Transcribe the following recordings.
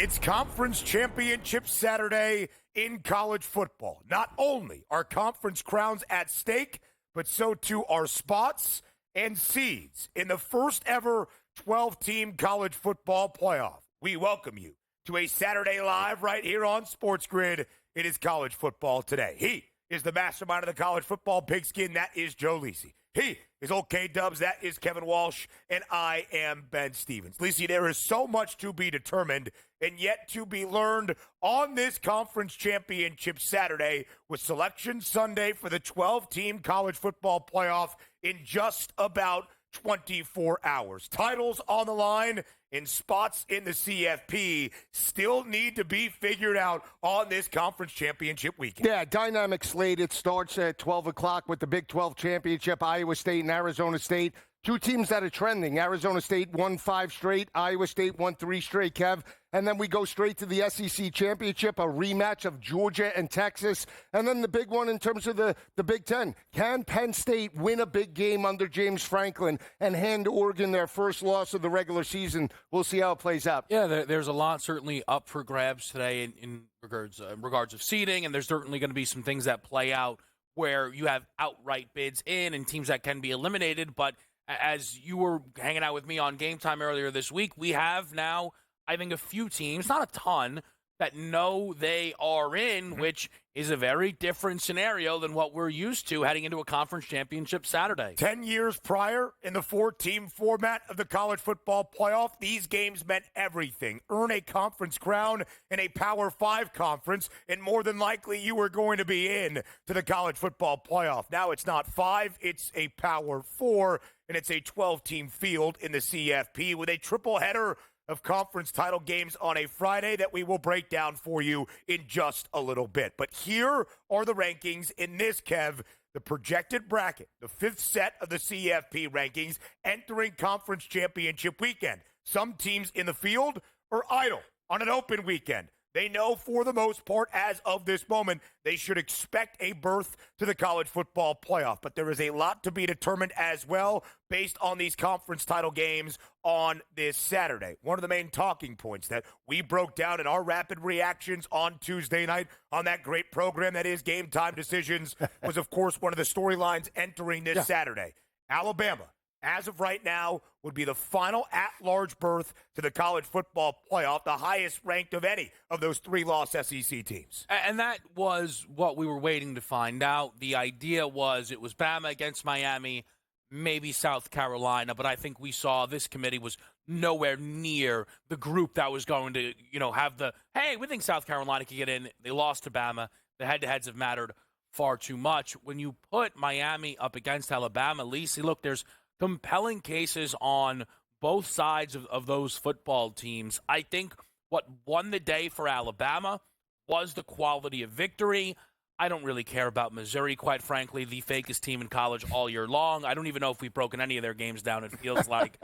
It's Conference Championship Saturday in college football. Not only are conference crowns at stake, but so too are spots and seeds in the first ever 12-team college football playoff. We welcome you to a Saturday Live right here on SportsGrid. It is college football today. He is the mastermind of the college football pigskin. That is Joe Lisi. He is OK Dubs. That is Kevin Walsh. And I am Ben Stevens. Lisi, there is so much to be determined and yet to be learned on this Conference Championship Saturday with Selection Sunday for the 12-team college football playoff in just about 24 hours. Titles on the line and spots in the CFP still need to be figured out on this conference championship weekend. Yeah, dynamic slate. It starts at 12 o'clock with the Big 12 championship, Iowa State and Arizona State. Two teams that are trending. Arizona State won 5 straight. Iowa State won 3 straight, Kev. And then we go straight to the SEC championship, a rematch of Georgia and Texas. And then the big one in terms of the Big Ten. Can Penn State win a big game under James Franklin and hand Oregon their first loss of the regular season? We'll see how it plays out. Yeah, there's a lot certainly up for grabs today in regards of seeding, and there's certainly going to be some things that play out where you have outright bids in and teams that can be eliminated. But as you were hanging out with me on Game Time earlier this week, we have now, I think, a few teams, not a ton, that know they are in, which is a very different scenario than what we're used to heading into a conference championship Saturday. 10 years prior, in the 4-team format of the college football playoff, these games meant everything. Earn a conference crown in a Power 5 conference, and more than likely you were going to be in to the college football playoff. Now it's not 5, it's a Power 4, and it's a 12-team field in the CFP with a triple header of conference title games on a Friday that we will break down for you in just a little bit. But here are the rankings in this, Kev, the projected bracket, the 5th set of the CFP rankings entering conference championship weekend. Some teams in the field are idle on an open weekend. They know for the most part, as of this moment, they should expect a berth to the college football playoff. But there is a lot to be determined as well based on these conference title games on this Saturday. One of the main talking points that we broke down in our rapid reactions on Tuesday night on that great program that is Game Time Decisions was, of course, one of the storylines entering this Saturday. Alabama, as of right now, would be the final at-large berth to the college football playoff, the highest ranked of any of those 3-loss SEC teams. And that was what we were waiting to find out. The idea was it was Bama against Miami, maybe South Carolina, but I think we saw this committee was nowhere near the group that was going to, have the, hey, we think South Carolina can get in. They lost to Bama. The head-to-heads have mattered far too much. When you put Miami up against Alabama, Lisi, look, there's compelling cases on both sides of those football teams. I think what won the day for Alabama was the quality of victory. I don't really care about Missouri, quite frankly, the fakest team in college all year long. I don't even know if we've broken any of their games down, it feels like.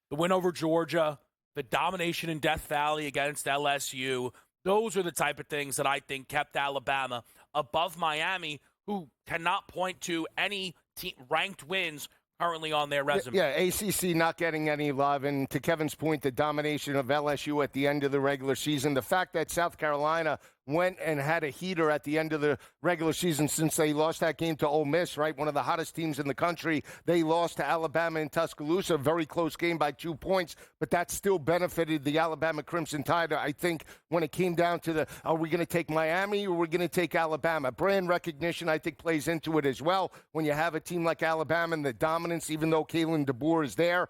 The win over Georgia, the domination in Death Valley against LSU, those are the type of things that I think kept Alabama above Miami, who cannot point to any ranked wins currently on their resume. Yeah, ACC not getting any love. And to Kevin's point, the domination of LSU at the end of the regular season, the fact that South Carolina went and had a heater at the end of the regular season since they lost that game to Ole Miss, right? One of the hottest teams in the country. They lost to Alabama in Tuscaloosa, a very close game by 2 points, but that still benefited the Alabama Crimson Tide. I think when it came down to are we going to take Miami or are we going to take Alabama? Brand recognition, I think, plays into it as well. When you have a team like Alabama and the dominance, even though Kalen DeBoer is there,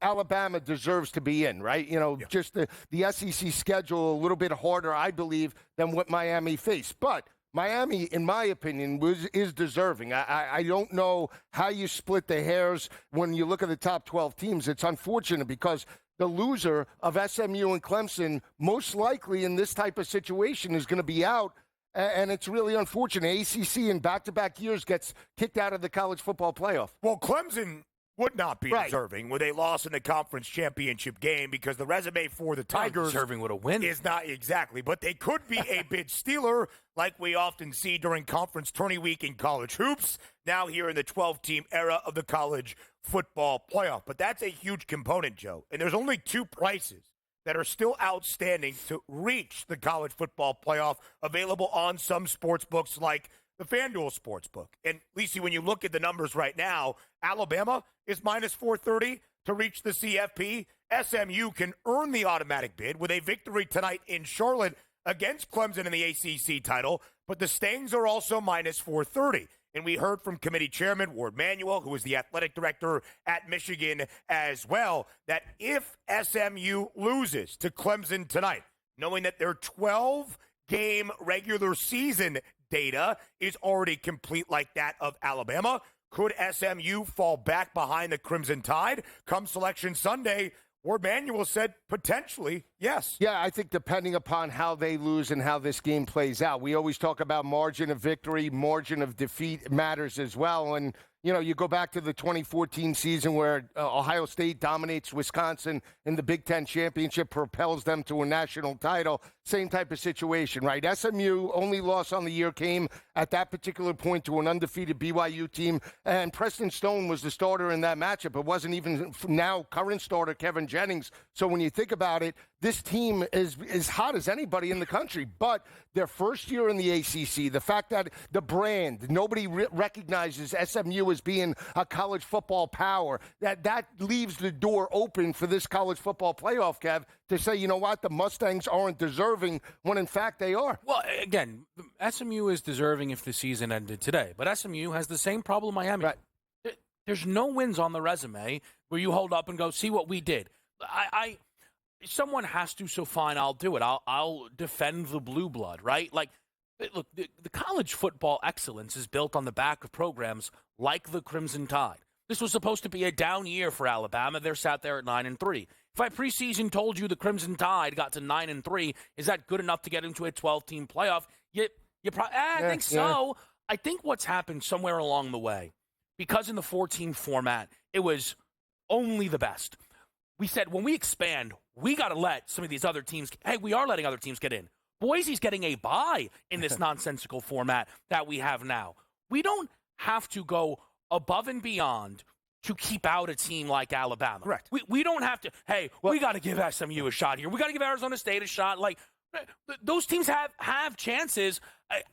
Alabama deserves to be in, right? Just the SEC schedule a little bit harder, I believe, than what Miami faced. But Miami, in my opinion, is deserving. I don't know how you split the hairs when you look at the top 12 teams. It's unfortunate because the loser of SMU and Clemson, most likely in this type of situation, is going to be out. And it's really unfortunate. ACC in back-to-back years gets kicked out of the college football playoff. Well, Clemson would not be deserving with a loss in the conference championship game because the resume for the Tigers deserving with a win is not exactly, but they could be a bid stealer like we often see during conference tourney week in college hoops, now here in the 12-team era of the college football playoff. But that's a huge component, Joe, and there's only 2 prices that are still outstanding to reach the college football playoff, available on some sports books like the FanDuel Sportsbook. And, Lisi, when you look at the numbers right now, Alabama is minus 430 to reach the CFP. SMU can earn the automatic bid with a victory tonight in Charlotte against Clemson in the ACC title, but the Stangs are also minus 430. And we heard from committee chairman Ward Manuel, who is the athletic director at Michigan as well, that if SMU loses to Clemson tonight, knowing that their 12-game regular season data is already complete like that of Alabama, could SMU fall back behind the Crimson Tide come Selection Sunday? Ward Manuel said potentially, yes. Yeah, I think depending upon how they lose and how this game plays out. We always talk about margin of victory, margin of defeat matters as well. And, you know, you go back to the 2014 season where Ohio State dominates Wisconsin in the Big Ten championship, propels them to a national title. Same type of situation, right? SMU only loss on the year came at that particular point to an undefeated BYU team. And Preston Stone was the starter in that matchup. It wasn't even now current starter Kevin Jennings. So when you think about it, this team is as hot as anybody in the country. But their first year in the ACC, the fact that the brand, nobody recognizes SMU as being a college football power, that leaves the door open for this college football playoff, Kev, to say, you know what, the Mustangs aren't deserving when, in fact, they are. Well, again, SMU is deserving if the season ended today. But SMU has the same problem Miami. Right. There's no wins on the resume where you hold up and go, see what we did. Someone has to, so fine, I'll do it. I'll defend the blue blood, right? Like, look, the college football excellence is built on the back of programs like the Crimson Tide. This was supposed to be a down year for Alabama. They're sat there at 9-3. If I preseason told you the Crimson Tide got to 9-3, is that good enough to get into a 12-team playoff? I think so. Yeah. I think what's happened somewhere along the way, because in the 4-team format, it was only the best. We said when we expand, we got to let some of these other teams. Hey, we are letting other teams get in. Boise's getting a bye in this nonsensical format that we have now. We don't have to go above and beyond to keep out a team like Alabama. Correct. We don't have to, we got to give SMU a shot here. We got to give Arizona State a shot. Like, those teams have chances.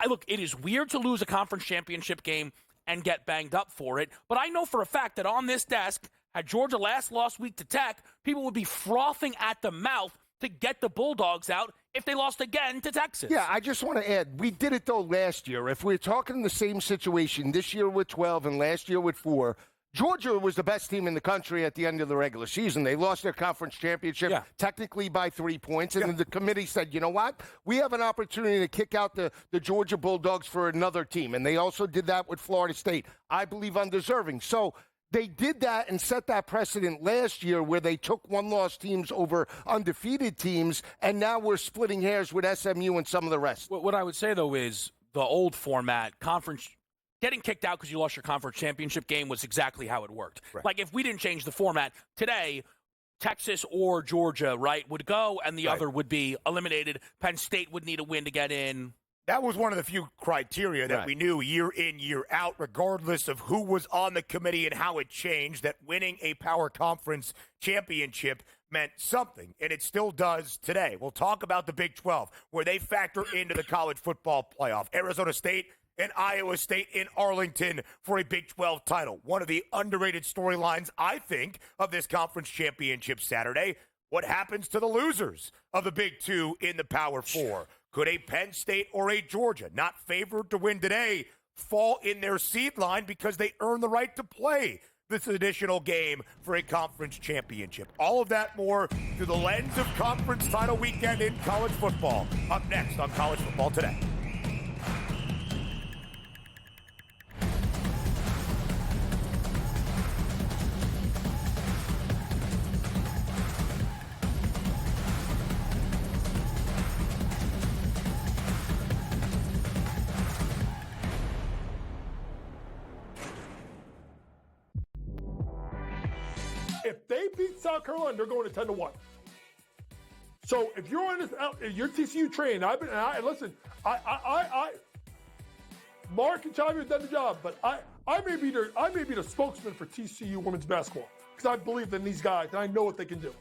Look, it is weird to lose a conference championship game and get banged up for it, but I know for a fact that on this desk, had Georgia lost week to Tech, people would be frothing at the mouth to get the Bulldogs out if they lost again to Texas. Yeah, I just want to add, we did it, though, last year. If we're talking the same situation this year with 12 and last year with 4, Georgia was the best team in the country at the end of the regular season. They lost their conference championship technically by 3 points, and the committee said, you know what? We have an opportunity to kick out the Georgia Bulldogs for another team, and they also did that with Florida State. I believe undeserving. So they did that and set that precedent last year where they took one-loss teams over undefeated teams, and now we're splitting hairs with SMU and some of the rest. What I would say, though, is the old format, conference getting kicked out because you lost your conference championship game was exactly how it worked. Right. Like, if we didn't change the format, today, Texas or Georgia, right, would go, and the other would be eliminated. Penn State would need a win to get in. That was one of the few criteria that we knew year in, year out, regardless of who was on the committee and how it changed, that winning a power conference championship meant something, and it still does today. We'll talk about the Big 12, where they factor into the college football playoff. Arizona State and Iowa State in Arlington for a Big 12 title. One of the underrated storylines, I think, of this conference championship Saturday. What happens to the losers of the Big 2 in the Power 4? Could a Penn State or a Georgia, not favored to win today, fall in their seed line because they earn the right to play this additional game for a conference championship? All of that more through the lens of conference title weekend in college football. Up next on College Football Today. If they beat South Carolina, they're going to 10-1. So if you're on this, you're TCU trained. Listen. Mark and Chavi have done the job, but I may be the spokesman for TCU women's basketball because I believe in these guys and I know what they can do.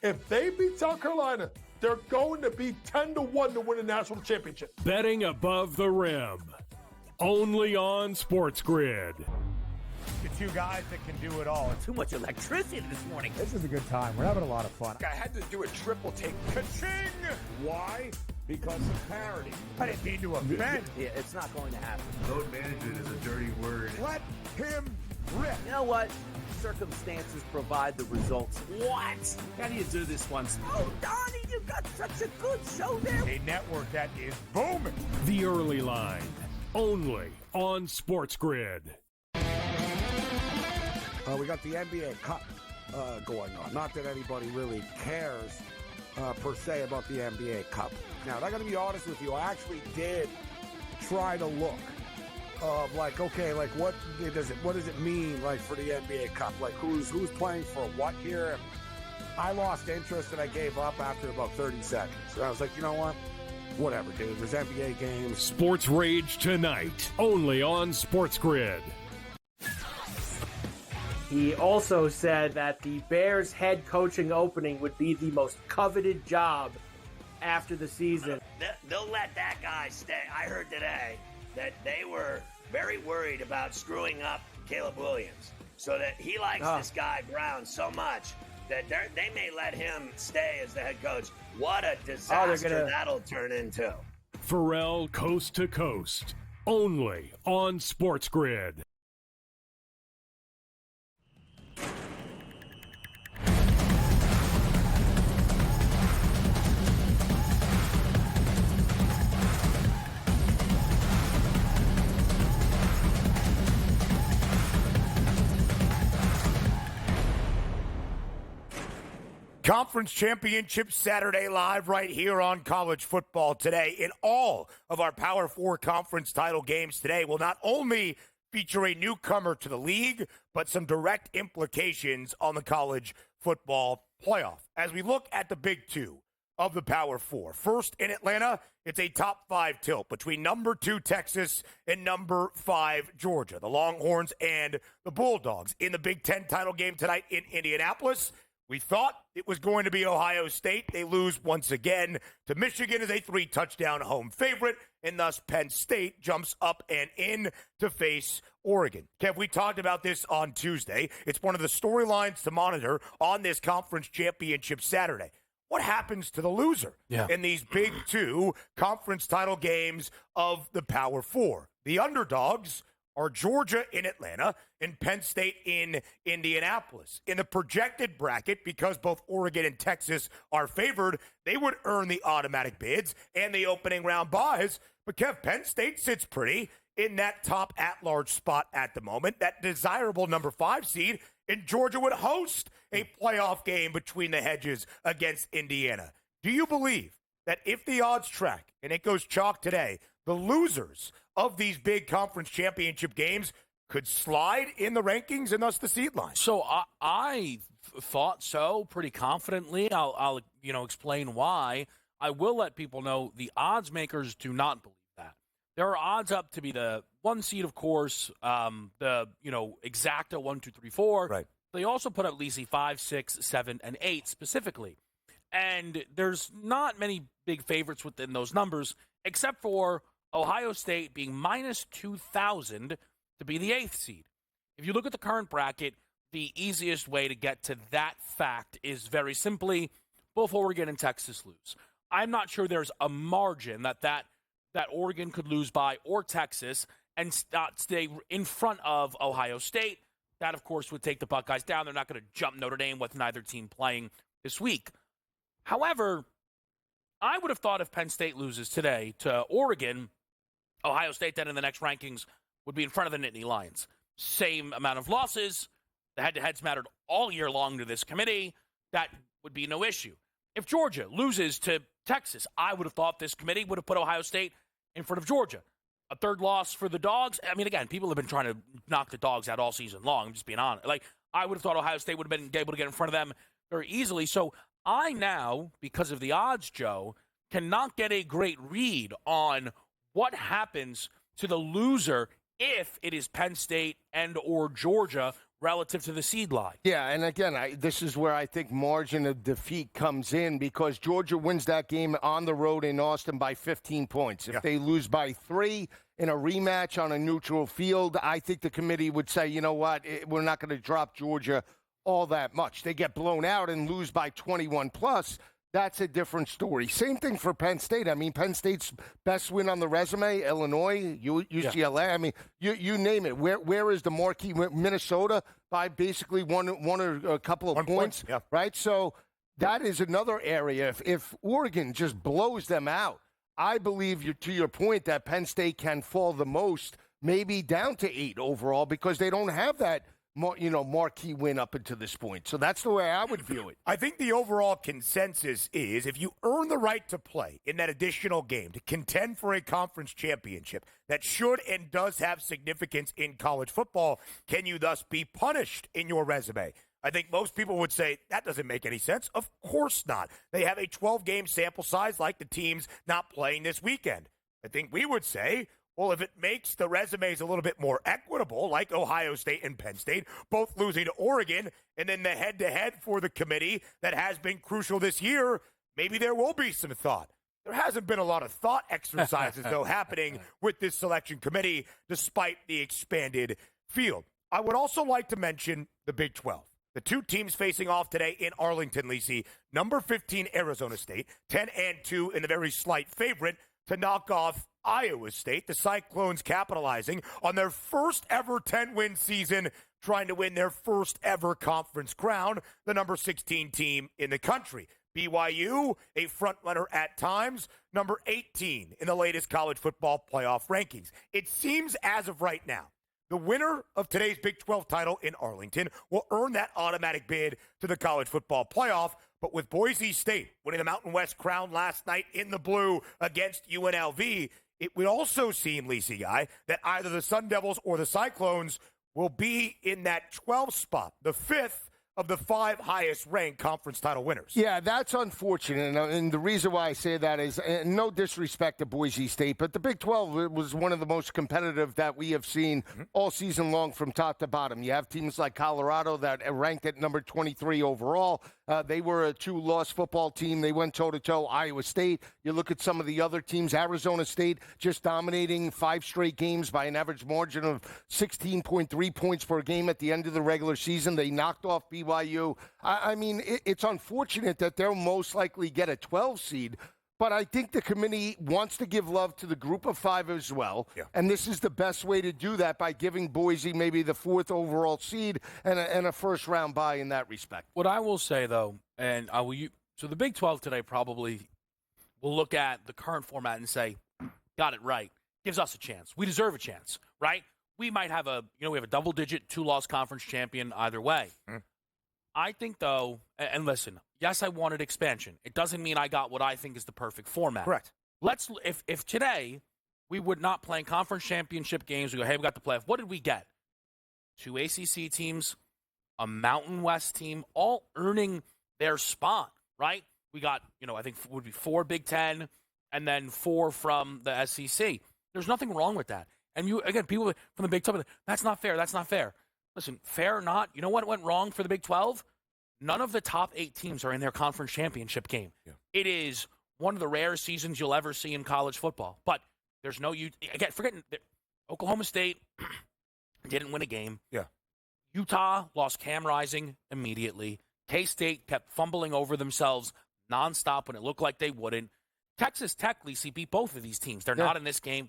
If they beat South Carolina, they're going to be 10-1 to win a national championship. Betting above the rim. Only on SportsGrid. The two guys that can do it all. Too much electricity this morning. This is a good time. We're having a lot of fun. I had to do a triple take. Ka-ching! Why? Because of parity. I didn't mean to offend. Yeah, it's not going to happen. Load management is a dirty word. Let him rip. You know what? Circumstances provide the results. What? How do you do this once? Oh, Donnie, you got such a good show there. A network that is booming. The Early Line. Only on SportsGrid. We got the NBA Cup going on. Not that anybody really cares per se about the NBA Cup. Now, I'm going to be honest with you. I actually did try to look of like, okay, like what does it mean like for the NBA Cup? Like who's playing for what here? And I lost interest and I gave up after about 30 seconds. So I was like, you know what? Whatever, dude. There's NBA games. Sports Rage tonight. Only on SportsGrid. He also said that the Bears head coaching opening would be the most coveted job after the season. They'll let that guy stay. I heard today that they were very worried about screwing up Caleb Williams, so that he likes this guy Brown so much that they may let him stay as the head coach. What a disaster that'll turn into. Pharrell Coast to Coast. Only on SportsGrid. Conference Championship Saturday live right here on College Football Today. In all of our Power 4 conference title games today will not only feature a newcomer to the league, but some direct implications on the college football playoff. As we look at the big two of the Power 4. First, in Atlanta, it's a top 5 tilt between number 2 Texas and number 5 Georgia. The Longhorns and the Bulldogs. In the Big Ten title game tonight in Indianapolis, we thought it was going to be Ohio State. They lose once again to Michigan as a 3-touchdown home favorite, and thus Penn State jumps up and in to face Oregon. Kev, we talked about this on Tuesday. It's one of the storylines to monitor on this conference championship Saturday. What happens to the loser in these big two conference title games of the Power 4? The underdogs are Georgia in Atlanta and Penn State in Indianapolis. In the projected bracket, because both Oregon and Texas are favored, they would earn the automatic bids and the opening round buys. But Kev, Penn State sits pretty in that top at-large spot at the moment, that desirable number 5 seed, and Georgia would host a playoff game between the hedges against Indiana. Do you believe that if the odds track, and it goes chalk today, the losers of these big conference championship games could slide in the rankings and thus the seed line? So I thought so pretty confidently. I'll explain why. I will let people know the odds makers do not believe that. There are odds up to be the 1 seed, of course, the exacta 1, 2, 3, 4. Right. They also put up Lisi 5, 6, 7, and 8 specifically. And there's not many big favorites within those numbers, except for Ohio State being minus 2,000 to be the 8th seed. If you look at the current bracket, the easiest way to get to that fact is very simply both Oregon and Texas lose. I'm not sure there's a margin that Oregon could lose by or Texas and stay in front of Ohio State. That, of course, would take the Buckeyes down. They're not going to jump Notre Dame with neither team playing this week. However, I would have thought if Penn State loses today to Oregon, Ohio State then in the next rankings would be in front of the Nittany Lions. Same amount of losses. The head-to-heads mattered all year long to this committee. That would be no issue. If Georgia loses to Texas, I would have thought this committee would have put Ohio State in front of Georgia. A third loss for the Dogs. I mean, again, people have been trying to knock the Dogs out all season long. I'm just being honest. I would have thought Ohio State would have been able to get in front of them very easily. So I now, because of the odds, Joe, cannot get a great read on what happens to the loser if it is Penn State and or Georgia relative to the seed line. Yeah, and again, this is where I think margin of defeat comes in because Georgia wins that game on the road in Austin by 15 points. If they lose by 3 in a rematch on a neutral field, I think the committee would say, you know what, we're not going to drop Georgia all that much. They get blown out and lose by 21 plus. That's a different story. Same thing for Penn State. I mean, Penn State's best win on the resume, Illinois, UCLA. I mean, you name it. Where is the marquee? Minnesota by basically one or a couple of points, right? So that is another area. If Oregon just blows them out, I believe, to your point, that Penn State can fall the most, maybe down to 8 overall because they don't have that marquee win up until this point. So that's the way I would view it. I think the overall consensus is if you earn the right to play in that additional game to contend for a conference championship that should and does have significance in college football, can you thus be punished in your resume? I think most people would say that doesn't make any sense. Of course not. They have a 12-game sample size like the teams not playing this weekend. I think we would say, well, if it makes the resumes a little bit more equitable, like Ohio State and Penn State, both losing to Oregon, and then the head-to-head for the committee that has been crucial this year, maybe there will be some thought. There hasn't been a lot of thought exercises, though, happening with this selection committee, despite the expanded field. I would also like to mention the Big 12. The two teams facing off today in Arlington, Lisi, number 15, Arizona State, 10-2 in the very slight favorite to knock off Iowa State. The Cyclones capitalizing on their first ever 10-win season, trying to win their first ever conference crown, the number 16 team in the country. BYU, a frontrunner at times, number 18 in the latest college football playoff rankings. It seems as of right now, the winner of today's Big 12 title in Arlington will earn that automatic bid to the college football playoff. But with Boise State winning the Mountain West crown last night in the blue against UNLV, it would also seem, Lisi Guy, that either the Sun Devils or the Cyclones will be in that 12th spot, the 5th of the 5 highest-ranked conference title winners. Yeah, that's unfortunate, and the reason why I say that is no disrespect to Boise State, but the Big 12 was one of the most competitive that we have seen all season long from top to bottom. You have teams like Colorado that ranked at number 23 overall. They were a 2-loss football team. They went toe-to-toe. Iowa State. You look at some of the other teams. Arizona State just dominating 5 straight games by an average margin of 16.3 points per game at the end of the regular season. They knocked off BYU. I mean, it's unfortunate that they'll most likely get a 12 seed, but I think the committee wants to give love to the group of 5 as well, and this is the best way to do that by giving Boise maybe the 4th overall seed and a first-round bye in that respect. What I will say, though, and so the Big 12 today probably will look at the current format and say, got it right, gives us a chance. We deserve a chance, right? We might have we have a double-digit 2-loss conference champion either way. I think, though, and listen, yes, I wanted expansion. It doesn't mean I got what I think is the perfect format. Correct. If today we would not play in conference championship games, we go, hey, we got the playoff. What did we get? 2 ACC teams, a Mountain West team, all earning their spot, right? We got, I think it would be 4 Big Ten and then 4 from the SEC. There's nothing wrong with that. And people from the Big 12, that's not fair. That's not fair. Listen, fair or not, you know what went wrong for the Big 12? None of the top 8 teams are in their conference championship game. Yeah. It is one of the rare seasons you'll ever see in college football. But there's no, forgetting, Oklahoma State didn't win a game. Yeah. Utah lost Cam Rising immediately. K-State kept fumbling over themselves nonstop when it looked like they wouldn't. Texas Tech, Lisi, beat both of these teams. They're not in this game.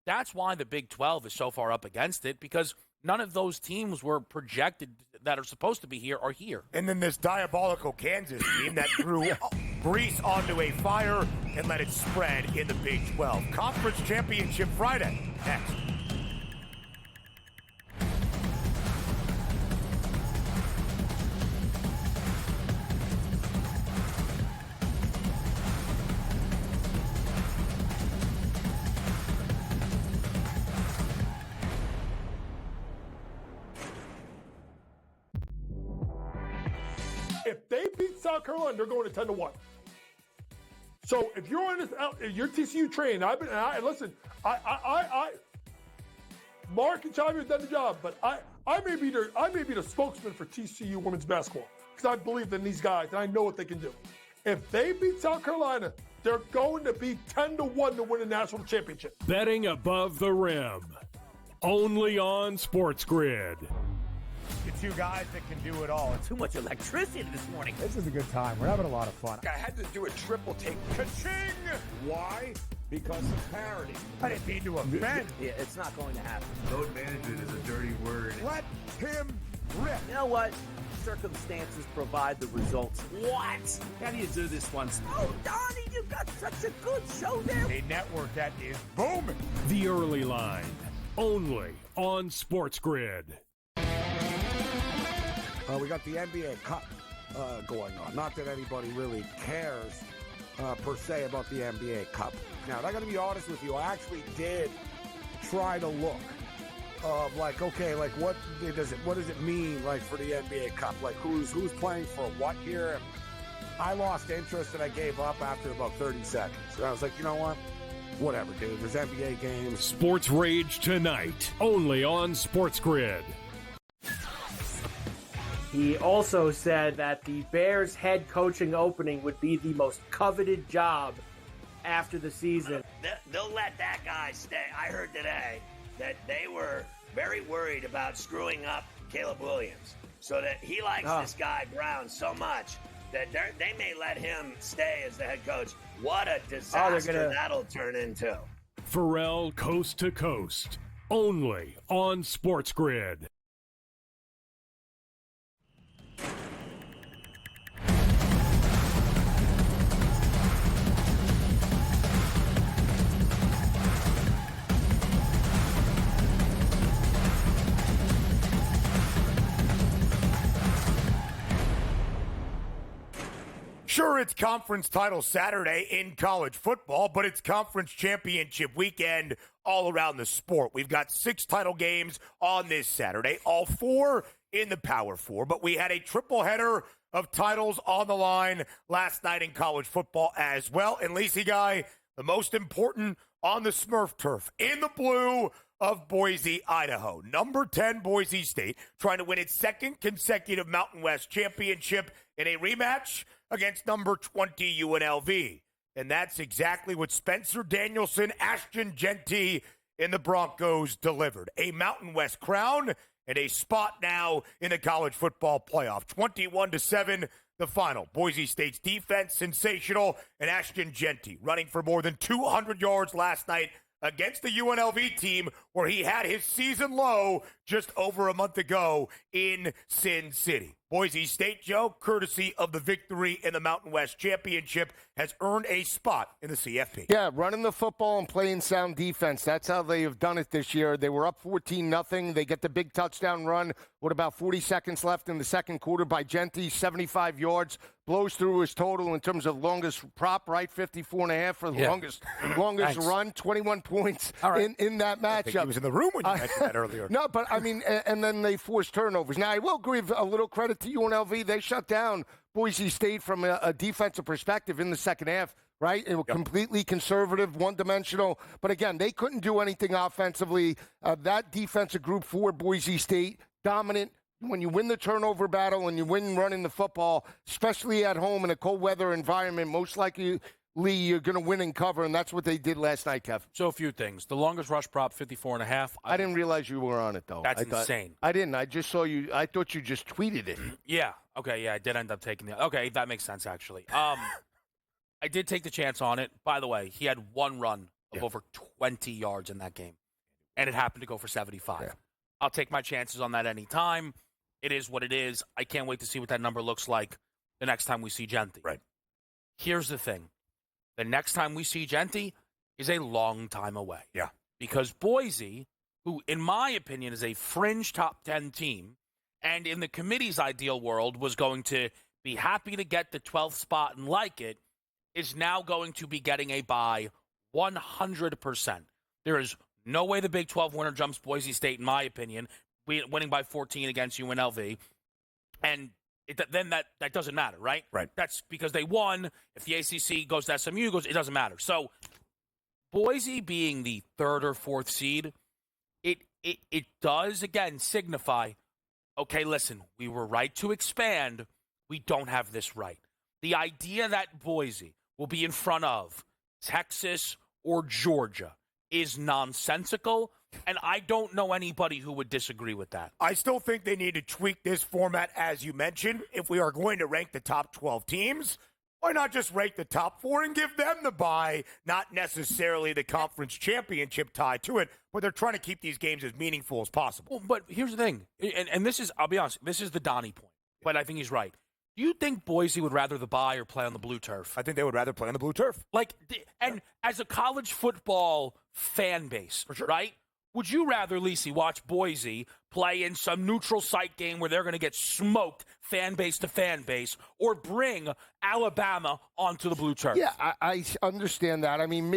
That's why the Big 12 is so far up against it, because none of those teams were projected that are supposed to be here are here. And then this diabolical Kansas team that threw grease onto a fire and let it spread in the Big 12. Conference Championship Friday. Next. If they beat South Carolina, they're going to 10-1. So if you're on this, you're TCU train. Listen. Mark and Chavi have done the job, but I may be the spokesman for TCU women's basketball because I believe in these guys and I know what they can do. If they beat South Carolina, they're going to be 10-1 to win a national championship. Betting above the rim. Only on SportsGrid. The two guys that can do it all. Too much electricity this morning. This is a good time. We're having a lot of fun. I had to do a triple take. Ka-ching! Why? Because of parity. I didn't mean to offend. Yeah, it's not going to happen. Load management is a dirty word. Let him rip. You know what? Circumstances provide the results. What? How do you do this once? Oh, Donnie, you got such a good show there. A network that is booming. The Early Line. Only on SportsGrid. We got the NBA Cup going on. Not that anybody really cares per se about the NBA Cup. Now, I got to be honest with you. I actually did try to look of like, okay, like what does it mean like for the NBA Cup? Like who's playing for what here? And I lost interest and I gave up after about 30 seconds. So I was like, you know what? Whatever, dude. There's NBA games. Sports Rage tonight. Only on SportsGrid. He also said that the Bears head coaching opening would be the most coveted job after the season. They'll let that guy stay. I heard today that they were very worried about screwing up Caleb Williams, so that he likes this guy Brown so much that they may let him stay as the head coach. What a disaster that'll turn into. Pharrell Coast to Coast. Only on SportsGrid. Sure, it's conference title Saturday in college football, but it's conference championship weekend all around the sport. We've got 6 title games on this Saturday, all 4 in the Power 4, but we had a triple header of titles on the line last night in college football as well. And Lisi guy, the most important on the Smurf turf, in the blue of Boise, Idaho. Number 10 Boise State trying to win its second consecutive Mountain West championship in a rematch against number 20 UNLV. And that's exactly what Spencer Danielson, Ashton Genty, and the Broncos delivered. A Mountain West crown and a spot now in the college football playoff. 21-7, the final. Boise State's defense, sensational, and Ashton Genty running for more than 200 yards last night against the UNLV team where he had his season low just over a month ago in Sin City. Boise State, Joe, courtesy of the victory in the Mountain West Championship, has earned a spot in the CFP. Yeah, running the football and playing sound defense. That's how they have done it this year. They were up 14-0. They get the big touchdown run with about 40 seconds left in the second quarter by Genty, 75 yards. Blows through his total in terms of longest prop, right? 54.5 for the longest run, 21 points in that matchup. I think he was in the room when you mentioned that earlier. No, but I mean, and then they forced turnovers. Now, I will give a little credit to UNLV. They shut down Boise State from a defensive perspective in the second half, right? It was completely conservative, one-dimensional. But again, they couldn't do anything offensively. That defensive group for Boise State, dominant. When you win the turnover battle and you win running the football, especially at home in a cold weather environment, most likely you're going to win and cover, and that's what they did last night, Kev. So a few things. The longest rush prop, 54.5. I didn't realize you were on it, though. That's insane. I didn't. I just saw you. I thought you just tweeted it. Yeah. Okay, yeah, I did end up taking the – okay, that makes sense, actually. I did take the chance on it. By the way, he had one run of over 20 yards in that game, and it happened to go for 75. Yeah. I'll take my chances on that any time. It is what it is. I can't wait to see what that number looks like the next time we see Genty. Right. Here's the thing. The next time we see Genty is a long time away. Yeah. Because Boise, who, in my opinion, is a fringe top 10 team, and in the committee's ideal world was going to be happy to get the 12th spot and like it, is now going to be getting a bye 100%. There is no way the Big 12 winner jumps Boise State, in my opinion, winning by 14 against UNLV. And then that doesn't matter, right? Right. That's because they won. If the ACC goes to SMU, it doesn't matter. So Boise being the 3rd or 4th seed, it it does, again, signify, okay, listen, we were right to expand. We don't have this right. The idea that Boise will be in front of Texas or Georgia is nonsensical, and I don't know anybody who would disagree with that. I still think they need to tweak this format, as you mentioned. If we are going to rank the top 12 teams, why not just rank the top 4 and give them the bye, not necessarily the conference championship tie to it, but they're trying to keep these games as meaningful as possible. Well, but here's the thing, and this is, I'll be honest, this is the Donnie point, but I think he's right. Do you think Boise would rather the bye or play on the blue turf? I think they would rather play on the blue turf. And as a college football fan base, for sure, right? Would you rather, Lisi, watch Boise play in some neutral site game where they're going to get smoked fan base to fan base, or bring Alabama onto the blue turf? Yeah, I understand that. I mean,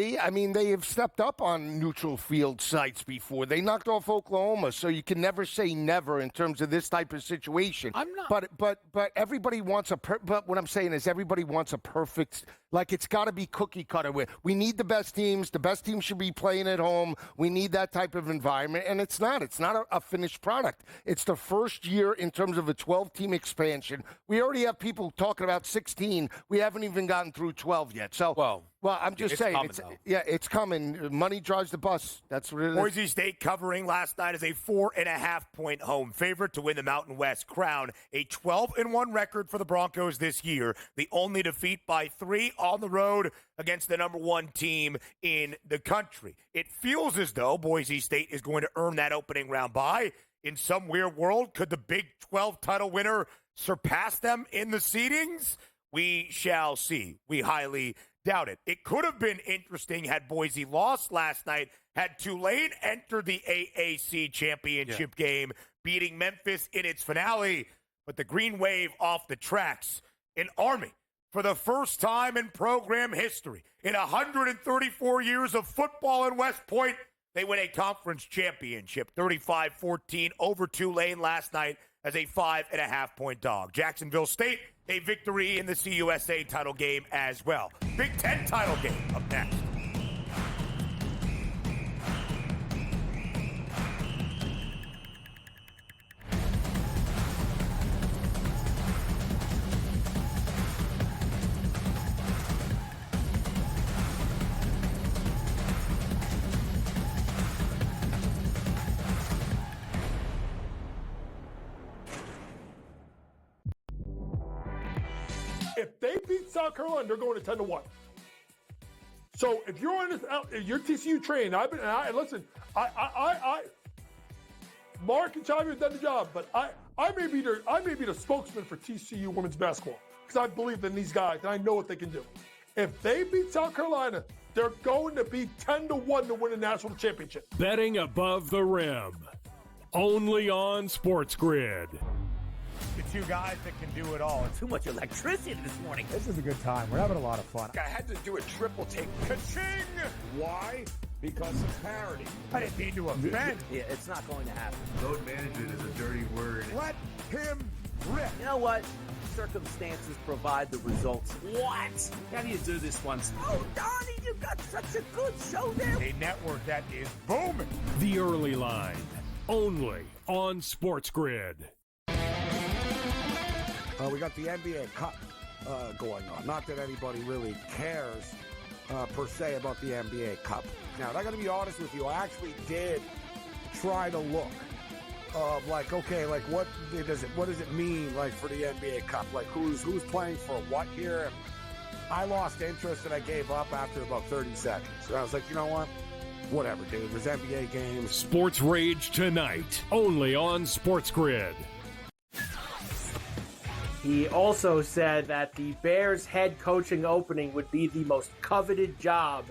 they have stepped up on neutral field sites before. They knocked off Oklahoma, so you can never say never in terms of this type of situation. I'm not. But everybody wants but what I'm saying is everybody wants a perfect, like it's got to be cookie cutter. We need the best teams. The best teams should be playing at home. We need that type of environment, and it's not. It's not a finished product. It's the first year in terms of a 12-team expansion. We already have people talking about 16. We haven't even gotten through 12 yet. So, well, I'm just saying, it's coming. Money drives the bus. That's what it is. Boise State covering last night as a 4.5-point home favorite to win the Mountain West crown. A 12-1 record for the Broncos this year. The only defeat by 3 on the road against the number 1 team in the country. It feels as though Boise State is going to earn that opening round bye. In some weird world, could the Big 12 title winner surpass them in the seedings? We shall see. We highly doubt it. It could have been interesting had Boise lost last night, had Tulane entered the AAC championship game, beating Memphis in its finale, but the Green Wave off the tracks. An Army, for the first time in program history, in 134 years of football in West Point, they win a conference championship, 35-14 over Tulane last night as a 5.5-point dog. Jacksonville State, a victory in the CUSA title game as well. Big Ten title game up next. If they beat South Carolina, they're going to 10-1. So if you're on this, you're TCU trained. Listen. Mark and Chavi have done the job, but I may be the spokesman for TCU women's basketball because I believe in these guys and I know what they can do. If they beat South Carolina, they're going to be 10-1 to win a national championship. Betting above the rim, only on SportsGrid. The 2 guys that can do it all. Too much electricity this morning. This is a good time. We're having a lot of fun. I had to do a triple take. Ka-ching! Why? Because of parity. I didn't mean to offend. Yeah, it's not going to happen. Load management is a dirty word. Let him rip. You know what? Circumstances provide the results. What? How do you do this once? Oh, Donnie, you got such a good show there. A network that is booming. The Early Line, only on SportsGrid. We got the NBA Cup going on. Not that anybody really cares per se about the NBA Cup. Now, I'm going to be honest with you. I actually did try to look of what does it mean like for the NBA Cup? Like who's playing for what here? And I lost interest and I gave up after about 30 seconds. So I was like, you know what? Whatever, dude. There's NBA games. Sports Rage tonight, only on SportsGrid. He also said that the Bears head coaching opening would be the most coveted job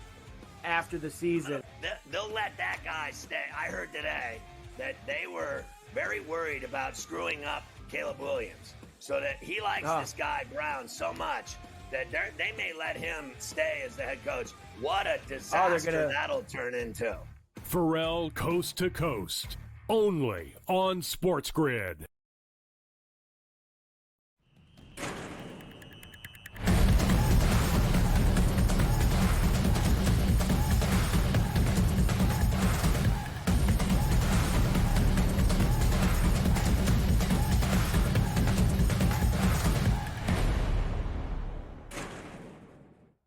after the season. They'll let that guy stay. I heard today that they were very worried about screwing up Caleb Williams, so that he likes this guy Brown so much that they may let him stay as the head coach. What a disaster that'll turn into. Pharrell Coast to Coast, only on SportsGrid.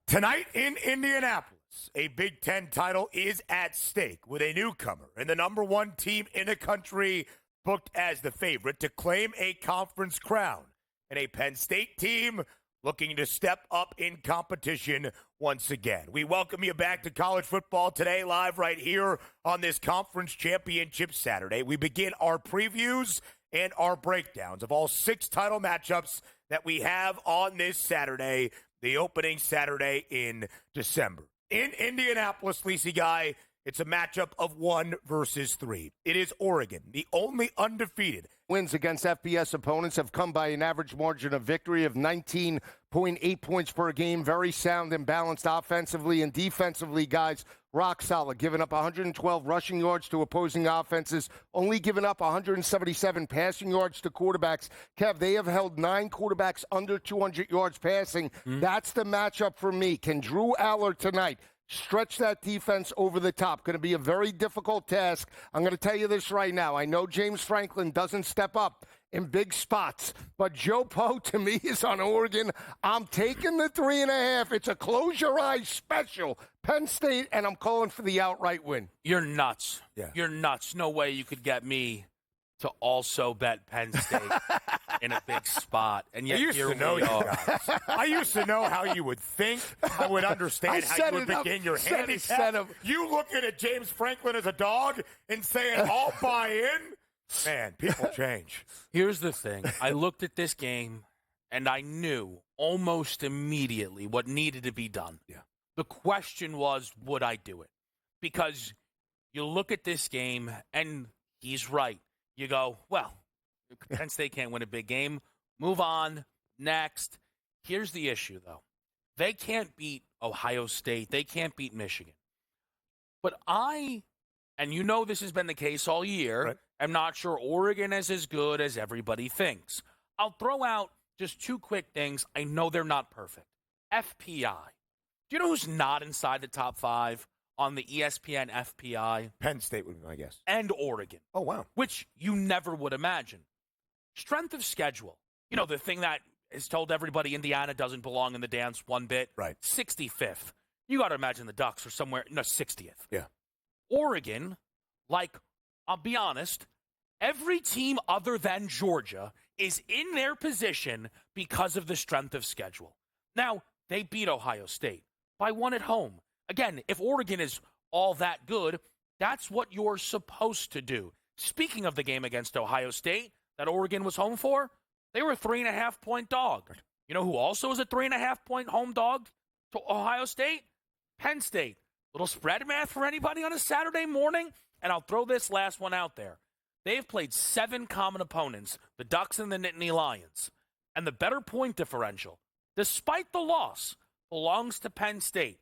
Tonight in Indianapolis, a Big Ten title is at stake with a newcomer and the number one team in the country booked as the favorite to claim a conference crown, and a Penn State team looking to step up in competition once again. We welcome you back to college football today, live right here on this Conference Championship Saturday. We begin our previews and our breakdowns of all 6 title matchups that we have on this Saturday, the opening Saturday in December. In Indianapolis, Lisi Guy, it's a matchup of 1 versus 3. It is Oregon, the only undefeated. Wins against FBS opponents have come by an average margin of victory of 19.8 points per game. Very sound and balanced offensively and defensively, guys. Rock solid, giving up 112 rushing yards to opposing offenses, only giving up 177 passing yards to quarterbacks. Kev, they have held 9 quarterbacks under 200 yards passing. That's the matchup for me. Can Drew Aller tonight stretch that defense over the top? Going to be a very difficult task. I'm going to tell you this right now. I know James Franklin doesn't step up in big spots, but Joe Poe, to me, is on Oregon. I'm taking the 3.5. It's a close your eyes special. Penn State, and I'm calling for the outright win. You're nuts. Yeah. You're nuts. No way you could get me to also bet Penn State in a big spot. And yet here we are. I used to know how you would think. I would understand how you would begin your handicap. You looking at James Franklin as a dog and saying, I'll buy in? Man, people change. Here's the thing. I looked at this game, and I knew almost immediately what needed to be done. Yeah. The question was, would I do it? Because you look at this game, and he's right. You go, well, Penn State can't win a big game. Move on. Next. Here's the issue, though. They can't beat Ohio State. They can't beat Michigan. But and you know this has been the case all year, right. I'm not sure Oregon is as good as everybody thinks. I'll throw out just 2 quick things. I know they're not perfect. FPI. Do you know who's not inside the top 5 on the ESPN FPI? Penn State would be my guess. And Oregon. Oh, wow. Which you never would imagine. Strength of schedule. You know, the thing that has told everybody Indiana doesn't belong in the dance one bit. Right. 65th. You got to imagine the Ducks are somewhere, 60th. Yeah. Oregon, I'll be honest, every team other than Georgia is in their position because of the strength of schedule. Now, they beat Ohio State by 1 at home. Again, if Oregon is all that good, that's what you're supposed to do. Speaking of the game against Ohio State that Oregon was home for, they were a 3.5-point dog. You know who also is a 3.5-point home dog to Ohio State? Penn State. Little spread math for anybody on a Saturday morning? And I'll throw this last one out there. They've played 7 common opponents, the Ducks and the Nittany Lions. And the better point differential, despite the loss, belongs to Penn State.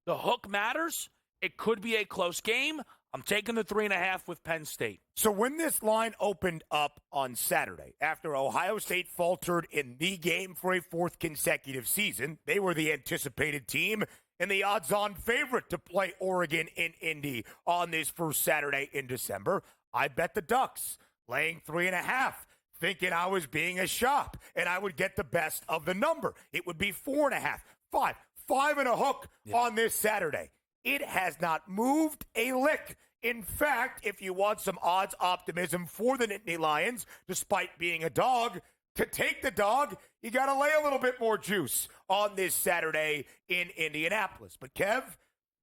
The hook matters. It could be a close game. I'm taking the 3.5 with Penn State. So when this line opened up on Saturday, after Ohio State faltered in the game for a 4th consecutive season, they were the anticipated team and the odds-on favorite to play Oregon in Indy on this first Saturday in December. I bet the Ducks, laying 3.5, thinking I was being a shop, and I would get the best of the number. It would be 4.5, 5 and a hook on this Saturday. It has not moved a lick. In fact, if you want some odds optimism for the Nittany Lions, despite being a dog, to take the dog, you got to lay a little bit more juice on this Saturday in Indianapolis. But, Kev,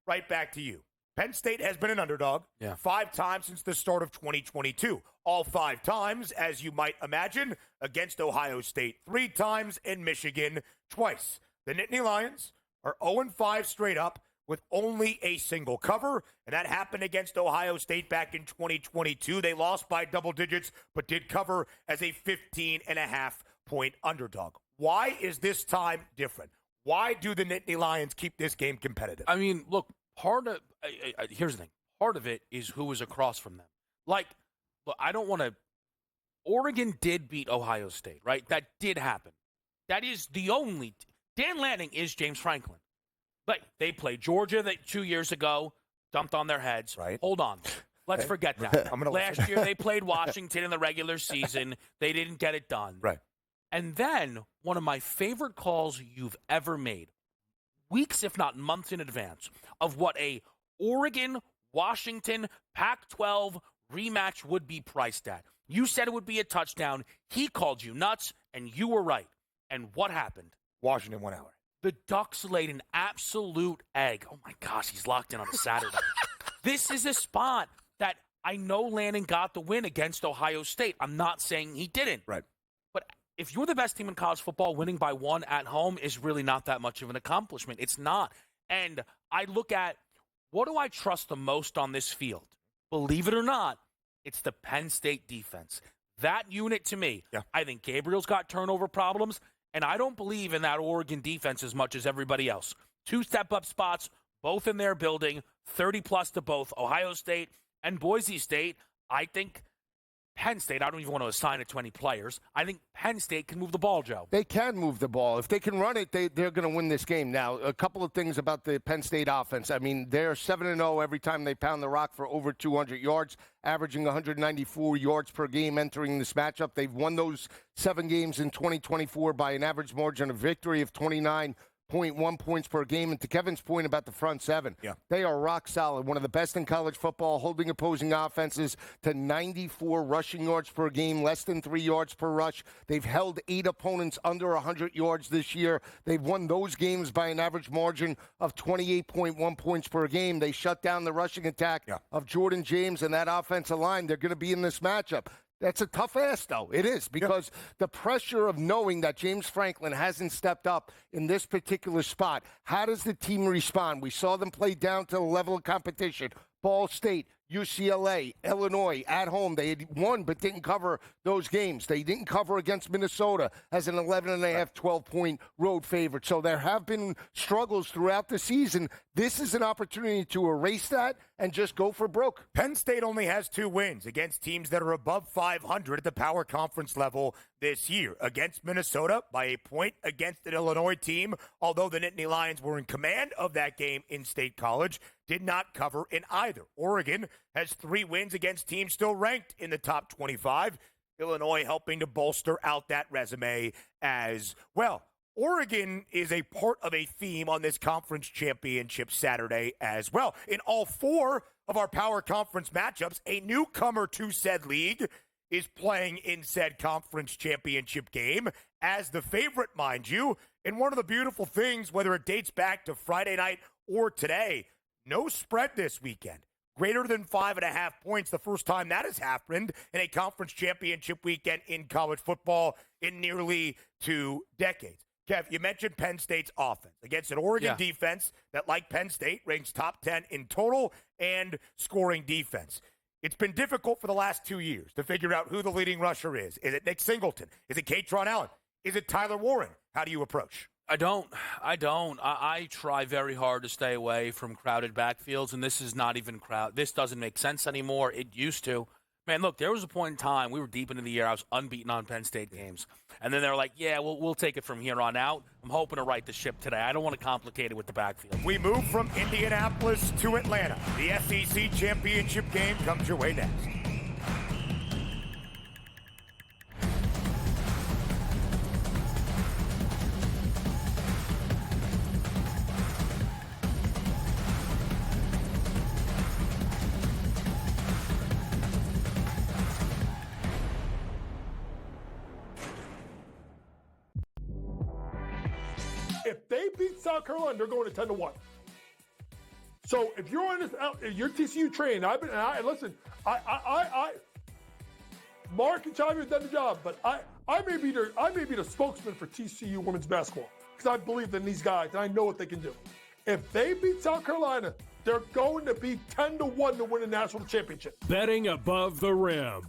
right back to you. Penn State has been an underdog 5 times since the start of 2022. All 5 times, as you might imagine, against Ohio State 3 times and Michigan twice. The Nittany Lions are 0-5 straight up with only a single cover, and that happened against Ohio State back in 2022. They lost by double digits, but did cover as a 15.5-point underdog. Why is this time different? Why do the Nittany Lions keep this game competitive? I mean, look, here's the thing. Part of it is who is across from them. Look, I don't want to – Oregon did beat Ohio State, right? That did happen. That is the only – Dan Lanning is James Franklin. But they played Georgia 2 years ago, dumped on their heads. Right. Hold on. Let's forget that. Last year they played Washington in the regular season. They didn't get it done. Right. And then one of my favorite calls you've ever made, weeks, if not months in advance, of what a Oregon-Washington Pac-12 rematch would be priced at. You said it would be a touchdown. He called you nuts, and you were right. And what happened? Washington 1 hour. The Ducks laid an absolute egg. Oh, my gosh, he's locked in on a Saturday. This is a spot that I know Lannon got the win against Ohio State. I'm not saying he didn't. Right. But if you're the best team in college football, winning by 1 at home is really not that much of an accomplishment. It's not. And I look at, what do I trust the most on this field? Believe it or not, it's the Penn State defense. That unit, to me, I think Gabriel's got turnover problems, and I don't believe in that Oregon defense as much as everybody else. 2 step-up spots, both in their building, 30-plus to both Ohio State and Boise State. I think Penn State, I don't even want to assign it to any players. I think Penn State can move the ball, Joe. They can move the ball. If they can run it, they're going to win this game. Now, a couple of things about the Penn State offense. I mean, they're 7-0 every time they pound the rock for over 200 yards, averaging 194 yards per game entering this matchup. They've won those 7 games in 2024 by an average margin of victory of 29.1 points per game. And to Kevin's point about the front 7, they are rock solid. One of the best in college football, holding opposing offenses to 94 rushing yards per game, less than 3 yards per rush. They've held 8 opponents under 100 yards this year. They've won those games by an average margin of 28.1 points per game. They shut down the rushing attack of Jordan James and that offensive line. They're going to be in this matchup. That's a tough ask, though. It is, because the pressure of knowing that James Franklin hasn't stepped up in this particular spot. How does the team respond? We saw them play down to the level of competition. Ball State, UCLA, Illinois, at home. They had won but didn't cover those games. They didn't cover against Minnesota as an 11.5, 12-point road favorite. So there have been struggles throughout the season. This is an opportunity to erase that and just go for broke. Penn State only has 2 wins against teams that are above 500 at the power conference level this year. Against Minnesota by a point, against an Illinois team, although the Nittany Lions were in command of that game in State College, did not cover in either. Oregon has 3 wins against teams still ranked in the top 25. Illinois helping to bolster out that resume as well. Oregon is a part of a theme on this conference championship Saturday as well. In all 4 of our power conference matchups, a newcomer to said league is playing in said conference championship game as the favorite, mind you. And one of the beautiful things, whether it dates back to Friday night or today, no spread this weekend. Greater than 5.5 points, the first time that has happened in a conference championship weekend in college football in nearly 2 decades. Kev, you mentioned Penn State's offense against an Oregon defense that, like Penn State, ranks top 10 in total and scoring defense. It's been difficult for the last 2 years to figure out who the leading rusher is. Is it Nick Singleton? Is it Katron Allen? Is it Tyler Warren? How do you approach? I don't. I try very hard to stay away from crowded backfields, and this is not even crowd. This doesn't make sense anymore. It used to. Man, look, there was a point in time, we were deep into the year, I was unbeaten on Penn State games. And then they were like, yeah, we'll take it from here on out. I'm hoping to right the ship today. I don't want to complicate it with the backfield. We move from Indianapolis to Atlanta. The SEC championship game comes your way next. If they beat South Carolina, they're going to 10-1. So if you're on this, your TCU train, listen. Mark and Chime have done the job, but I may be the spokesman for TCU women's basketball because I believe in these guys and I know what they can do. If they beat South Carolina, they're going to be 10-1 to win a national championship. Betting above the rim,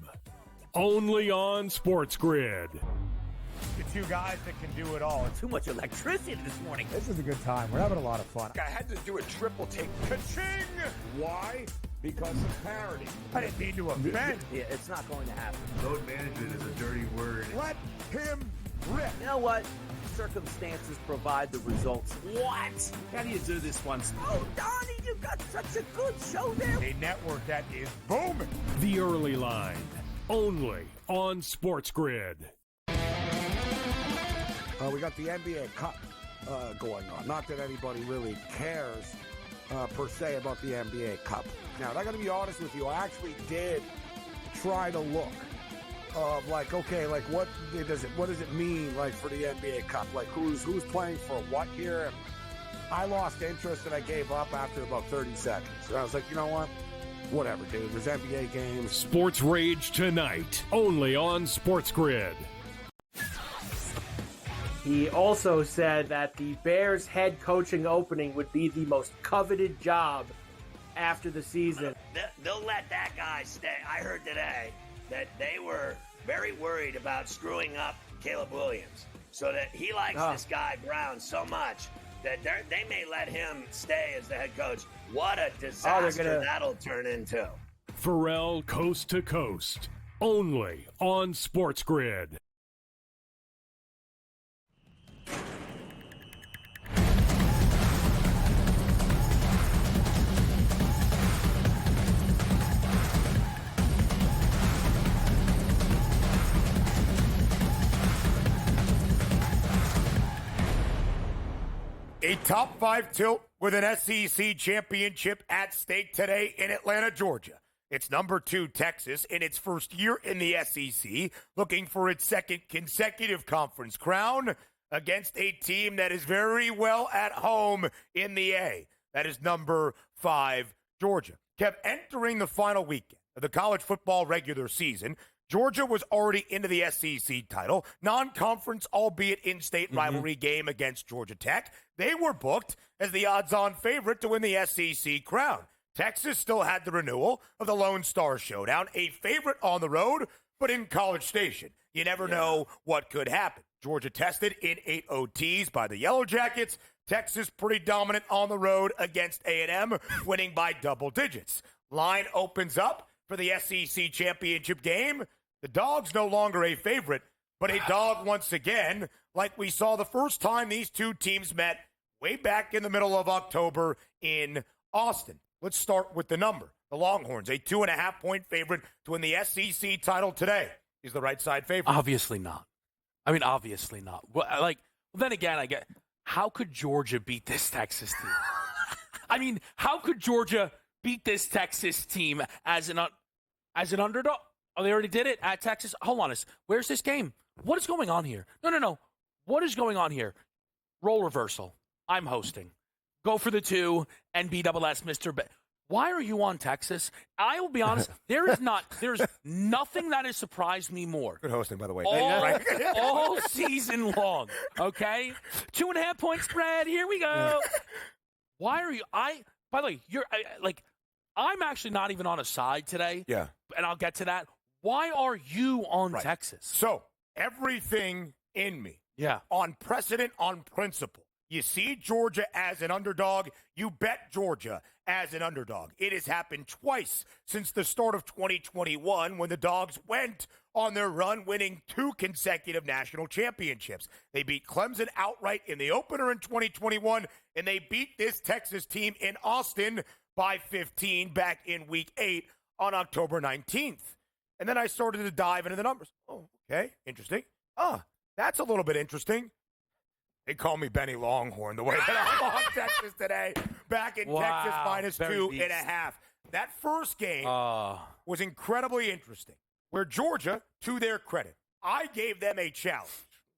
only on SportsGrid. The 2 guys that can do it all. Too much electricity this morning. This is a good time. We're having a lot of fun. I had to do a triple take. Ka-ching! Why? Because of parity. I didn't mean to offend. Yeah, it's not going to happen. Load management is a dirty word. Let him rip. You know what? Circumstances provide the results. What? How do you do this once? Oh, Donnie, you got such a good show there. A network that is booming. The Early Line, only on SportsGrid. We got the NBA Cup going on. Not that anybody really cares per se about the NBA Cup. Now, I'm going to be honest with you. I actually did try to look of like, okay, like what does it mean like for the NBA Cup? Like who's playing for what here? And I lost interest and I gave up after about 30 seconds. And I was like, you know what? Whatever, dude. There's NBA games. Sports Rage tonight, only on SportsGrid. He also said that the Bears head coaching opening would be the most coveted job after the season. They'll let that guy stay. I heard today that they were very worried about screwing up Caleb Williams, so that he likes this guy Brown so much that they may let him stay as the head coach. What a disaster that'll turn into. Pharrell Coast to Coast, only on SportsGrid. A top 5 tilt with an SEC championship at stake today in Atlanta, Georgia. It's number 2 Texas in its first year in the SEC, looking for its second consecutive conference crown against a team that is very well at home in the A. That is number 5 Georgia. Kev, entering the final weekend of the college football regular season, Georgia was already into the SEC title, non-conference, albeit in-state rivalry game against Georgia Tech. They were booked as the odds-on favorite to win the SEC crown. Texas still had the renewal of the Lone Star Showdown, a favorite on the road, but in College Station. You never know what could happen. Georgia tested in 8 OTs by the Yellow Jackets. Texas pretty dominant on the road against A&M, winning by double digits. Line opens up for the SEC championship game. The Dogs no longer a favorite, but a dog once again, like we saw the first time these two teams met way back in the middle of October in Austin. Let's start with the number. The Longhorns, a 2.5-point favorite to win the SEC title today. Is the right side favorite? Obviously not. I mean, obviously not. Well, then again, I get, how could Georgia beat this Texas team? I mean, how could Georgia beat this Texas team as an underdog? Oh, they already did it at Texas? Hold on. Where's this game? What is going on here? No. What is going on here? Role reversal. I'm hosting. Go for the 2, NBSS, Mr. Why are you on Texas? I will be honest, there's nothing that has surprised me more. Good hosting, by the way. All season long, okay? 2.5-point spread, here we go. Why are you, by the way, I'm actually not even on a side today. Yeah. And I'll get to that. Why are you on Texas? So, everything in me. Yeah. On precedent, on principle. You see Georgia as an underdog, you bet Georgia as an underdog. It has happened twice since the start of 2021 when the Dogs went on their run, winning 2 consecutive national championships. They beat Clemson outright in the opener in 2021, and they beat this Texas team in Austin by 15 back in Week 8 on October 19th. And then I started to dive into the numbers. Oh, okay, interesting. That's a little bit interesting. They call me Benny Longhorn the way that I'm on Texas today. Back in Texas, minus 2.5. That first game was incredibly interesting, where Georgia, to their credit, I gave them a challenge.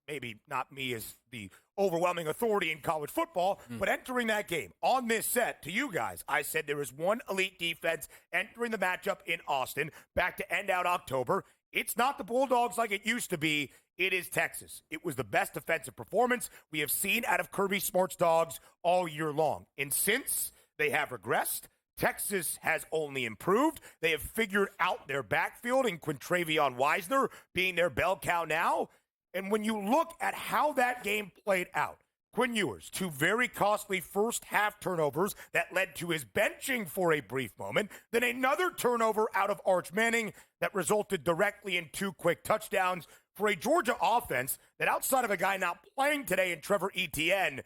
Maybe not me as the overwhelming authority in college football, but entering that game on this set, to you guys, I said there is one elite defense entering the matchup in Austin back to end out October. It's not the Bulldogs like it used to be. It is Texas. It was the best defensive performance we have seen out of Kirby Smart's Dogs all year long. And since they have regressed, Texas has only improved. They have figured out their backfield in Quintravion Wisner being their bell cow now. And when you look at how that game played out, Quinn Ewers, 2 very costly first-half turnovers that led to his benching for a brief moment, then another turnover out of Arch Manning that resulted directly in 2 quick touchdowns for a Georgia offense that, outside of a guy not playing today in Trevor Etienne,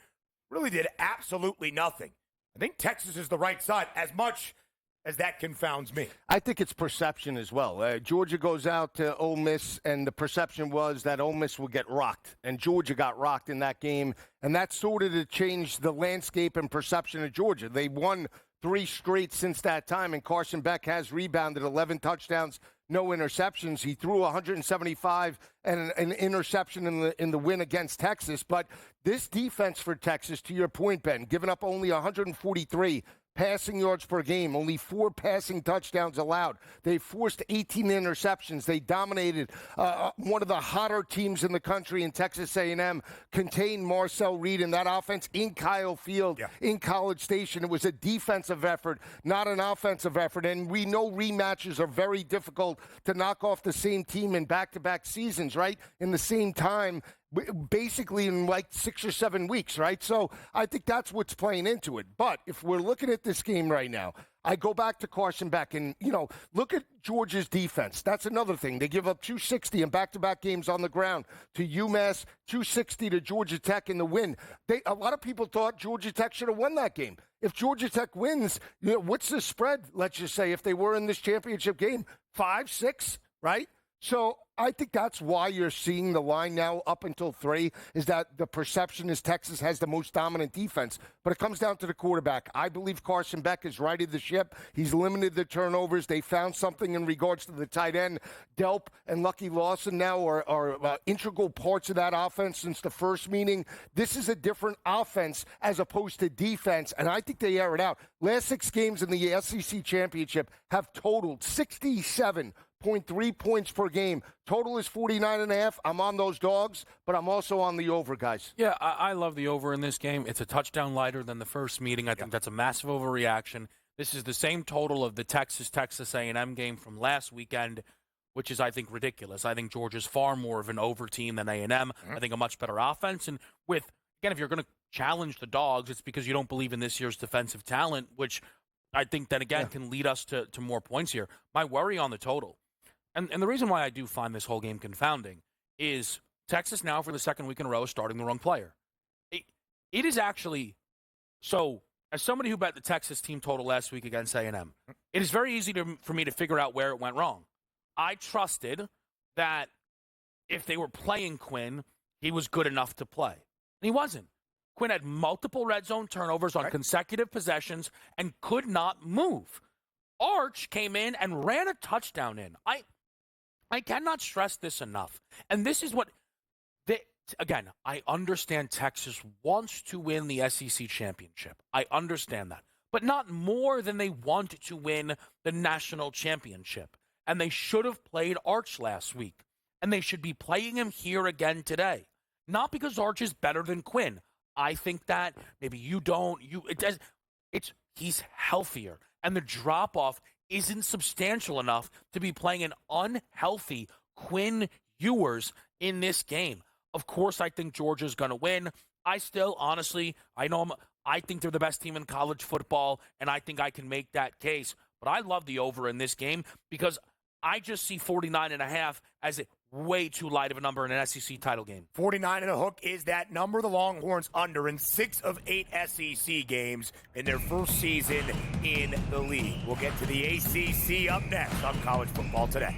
really did absolutely nothing. I think Texas is the right side. As much as that confounds me. I think it's perception as well. Georgia goes out to Ole Miss, and the perception was that Ole Miss would get rocked, and Georgia got rocked in that game, and that sort of changed the landscape and perception of Georgia. They won 3 straight since that time, and Carson Beck has rebounded 11 touchdowns, no interceptions. He threw 175 and an interception in the win against Texas. But this defense for Texas, to your point, Ben, giving up only 143 passing yards per game, only 4 passing touchdowns allowed. They forced 18 interceptions. They dominated one of the hotter teams in the country in Texas A&M, contained Marcel Reed in that offense in Kyle Field, in College Station. It was a defensive effort, not an offensive effort. And we know rematches are very difficult to knock off the same team in back-to-back seasons, right? In the same time, basically in like 6 or 7 weeks, right? So I think that's what's playing into it. But if we're looking at this game right now, I go back to Carson Beck and, look at Georgia's defense. That's another thing. They give up 260 in back-to-back games on the ground to UMass, 260 to Georgia Tech in the win. A lot of people thought Georgia Tech should have won that game. If Georgia Tech wins, what's the spread, let's just say, if they were in this championship game? 5-6, right? So I think that's why you're seeing the line now up until 3, is that the perception is Texas has the most dominant defense. But it comes down to the quarterback. I believe Carson Beck has righted the ship. He's limited the turnovers. They found something in regards to the tight end. Delp and Lucky Lawson now are integral parts of that offense since the first meeting. This is a different offense as opposed to defense, and I think they air it out. Last 6 games in the SEC championship have totaled 67.3 points per game. Total is 49.5. I'm on those dogs, but I'm also on the over, guys. Yeah, I love the over in this game. It's a touchdown lighter than the first meeting. I think that's a massive overreaction. This is the same total of the Texas A&M game from last weekend, which is, I think, ridiculous. I think Georgia's far more of an over team than A&M. I think a much better offense. And again, if you're going to challenge the dogs, it's because you don't believe in this year's defensive talent, which I think then again can lead us to more points here. My worry on the total. And the reason why I do find this whole game confounding is Texas now for the second week in a row is starting the wrong player. It is actually, so as somebody who bet the Texas team total last week against A&M, it is very easy for me to figure out where it went wrong. I trusted that if they were playing Quinn, he was good enough to play. And he wasn't. Quinn had multiple red zone turnovers on consecutive possessions and could not move. Arch came in and ran a touchdown in. I cannot stress this enough. And this is what, again, I understand Texas wants to win the SEC championship. I understand that. But not more than they want to win the national championship. And they should have played Arch last week. And they should be playing him here again today. Not because Arch is better than Quinn. I think that. Maybe you don't. He's healthier. And the drop-off isn't substantial enough to be playing an unhealthy Quinn Ewers in this game. Of course, I think Georgia's going to win. I still, honestly, I think they're the best team in college football, and I think I can make that case. But I love the over in this game because I just see 49.5 as way too light of a number in an SEC title game. 49 and a hook is that number. The Longhorns under in 6 of 8 SEC games in their first season in the league. We'll get to the ACC up next on College Football Today.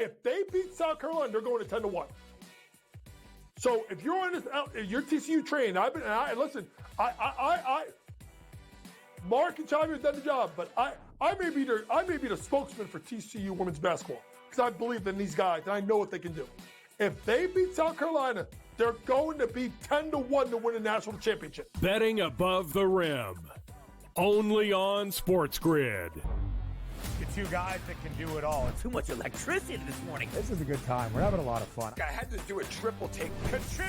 If they beat South Carolina, they're going to 10-1. So if you're on this, you're TCU trained. Listen. Mark and Chavi have done the job, but I may be the spokesman for TCU women's basketball because I believe in these guys and I know what they can do. If they beat South Carolina, they're going to be 10-1 to win a national championship. Betting above the rim, only on SportsGrid. The two guys that can do it all. Too much electricity this morning. This is a good time. We're having a lot of fun. I had to do a triple take. Ka-ching!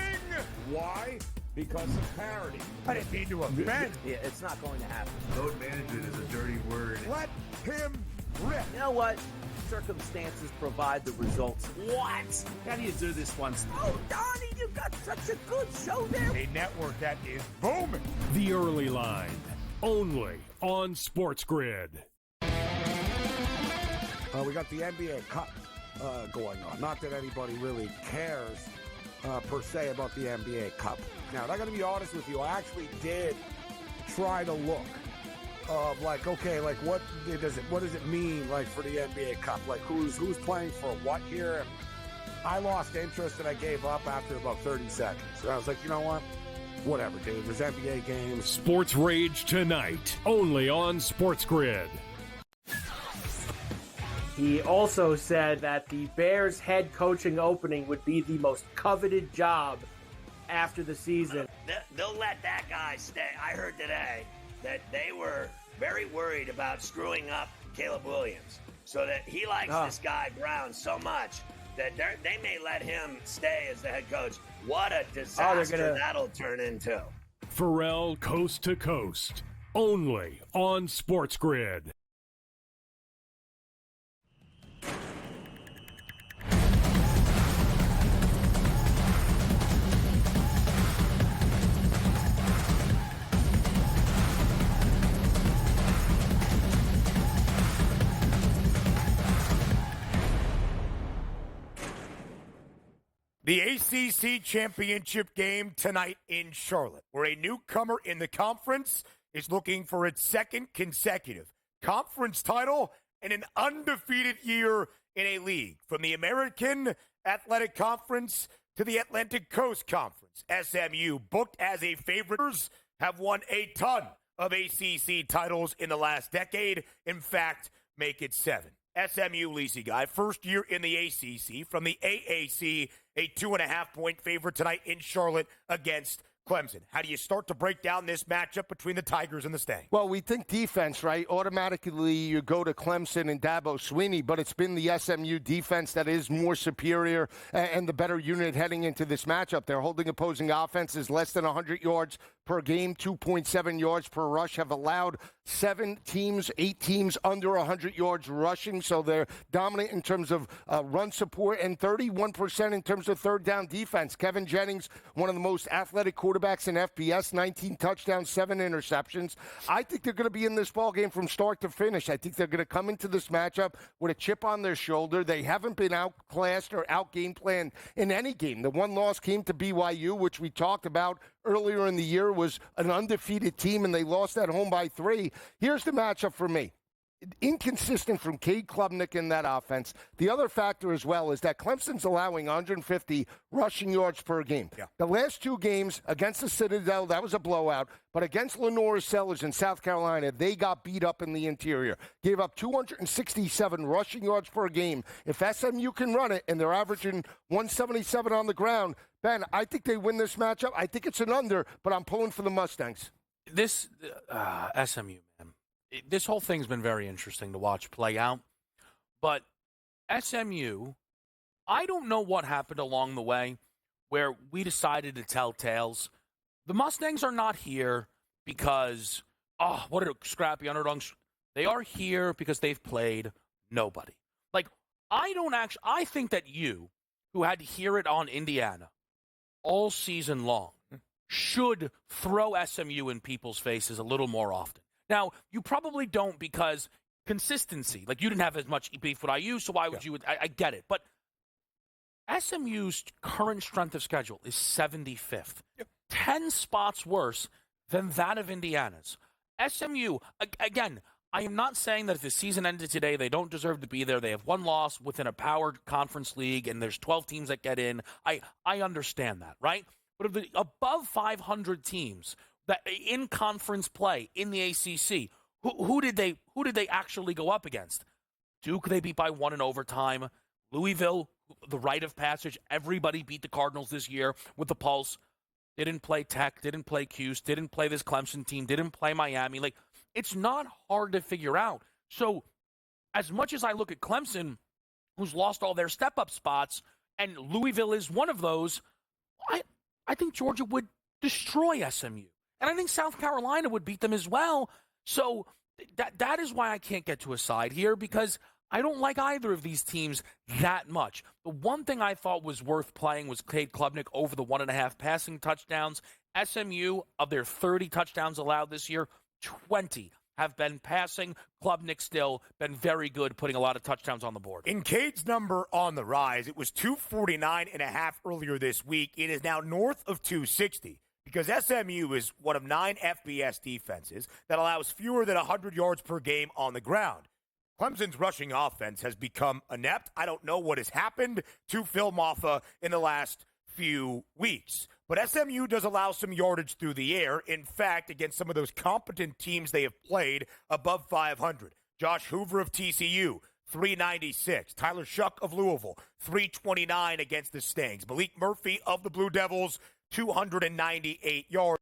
Why? Because of parity. I didn't mean to offend. Yeah, it's not going to happen. Load management is a dirty word. Let him rip. You know what? circumstances provide the results. What? How do you do this one? Oh, Donnie, you got such a good show there. A network that is booming. The Early Line, only on SportsGrid. We got the NBA Cup going on. Not that anybody really cares per se about the NBA Cup. Now, I got to be honest with you. I actually did try to look of like, okay, like what does it mean like for the NBA Cup? Like who's playing for what here? And I lost interest and I gave up after about 30 seconds. And I was like, you know what? Whatever, dude. There's NBA games. Sports Rage tonight, only on SportsGrid. He also said that the Bears head coaching opening would be the most coveted job after the season. They'll let that guy stay. I heard today that they were very worried about screwing up Caleb Williams, so that he likes this guy Brown so much that they may let him stay as the head coach. What a disaster that'll turn into. Pharrell Coast to Coast, only on SportsGrid. The ACC championship game tonight in Charlotte, where a newcomer in the conference is looking for its second consecutive conference title and an undefeated year in a league. From the American Athletic Conference to the Atlantic Coast Conference, SMU, booked as a favorite, have won a ton of ACC titles in the last decade. In fact, make it 7. SMU Lisi guy, first year in the ACC. From the AAC, a 2.5-point favorite tonight in Charlotte against Clemson. How do you start to break down this matchup between the Tigers and the Stang? Well, we think defense, right? Automatically, you go to Clemson and Dabo Swinney, but it's been the SMU defense that is more superior and the better unit heading into this matchup. They're holding opposing offenses less than 100 yards per game, 2.7 yards per rush, have allowed 8 teams under 100 yards rushing, so they're dominant in terms of run support, and 31% in terms of third down defense. Kevin Jennings, one of the most athletic quarterbacks in FBS, 19 touchdowns, 7 interceptions. I think they're going to be in this ballgame from start to finish. I think they're going to come into this matchup with a chip on their shoulder. They haven't been outclassed or out-game planned in any game. The one loss came to BYU, which we talked about earlier in the year, was an undefeated team, and they lost at home by 3. Here's the matchup for me. Inconsistent from Cade Klubnik in that offense. The other factor as well is that Clemson's allowing 150 rushing yards per game. Yeah. The last 2 games against the Citadel, that was a blowout. But against Lenore Sellers in South Carolina, they got beat up in the interior. Gave up 267 rushing yards per game. If SMU can run it, and they're averaging 177 on the ground, Ben, I think they win this matchup. I think it's an under, but I'm pulling for the Mustangs. This SMU, man. This whole thing's been very interesting to watch play out. But SMU, I don't know what happened along the way where we decided to tell tales. The Mustangs are not here because, what a scrappy underdog. They are here because they've played nobody. Like, I think that you, who had to hear it on Indiana all season long, should throw SMU in people's faces a little more often. Now, you probably don't because consistency. Like, you didn't have as much beef with IU, so why would you? I get it. But SMU's current strength of schedule is 75th. 10 spots worse than that of Indiana's. SMU, again, I am not saying that if the season ended today, they don't deserve to be there. They have one loss within a power conference league, and there's 12 teams that get in. I understand that, right? But of the above 500 teams that in conference play in the ACC, who did they actually go up against? Duke, they beat by 1 in overtime. Louisville, the rite of passage. Everybody beat the Cardinals this year with the pulse. Didn't play Tech, didn't play Cuse, didn't play this Clemson team, didn't play Miami. Like, it's not hard to figure out. So, as much as I look at Clemson, who's lost all their step-up spots, and Louisville is one of those, I think Georgia would destroy SMU. And I think South Carolina would beat them as well. So that is why I can't get to a side here, because I don't like either of these teams that much. The one thing I thought was worth playing was Cade Klubnik over the 1.5 passing touchdowns. SMU, of their 30 touchdowns allowed this year, 20 have been passing. Klubnik still been very good, putting a lot of touchdowns on the board. In Cade's number on the rise, it was 249.5 earlier this week. It is now north of 260 because SMU is one of 9 FBS defenses that allows fewer than 100 yards per game on the ground. Clemson's rushing offense has become inept. I don't know what has happened to Phil Maffa in the last few weeks. But SMU does allow some yardage through the air. In fact, against some of those competent teams they have played above 500. Josh Hoover of TCU, 396. Tyler Shuck of Louisville, 329 against the Stings. Malik Murphy of the Blue Devils, 298 yards.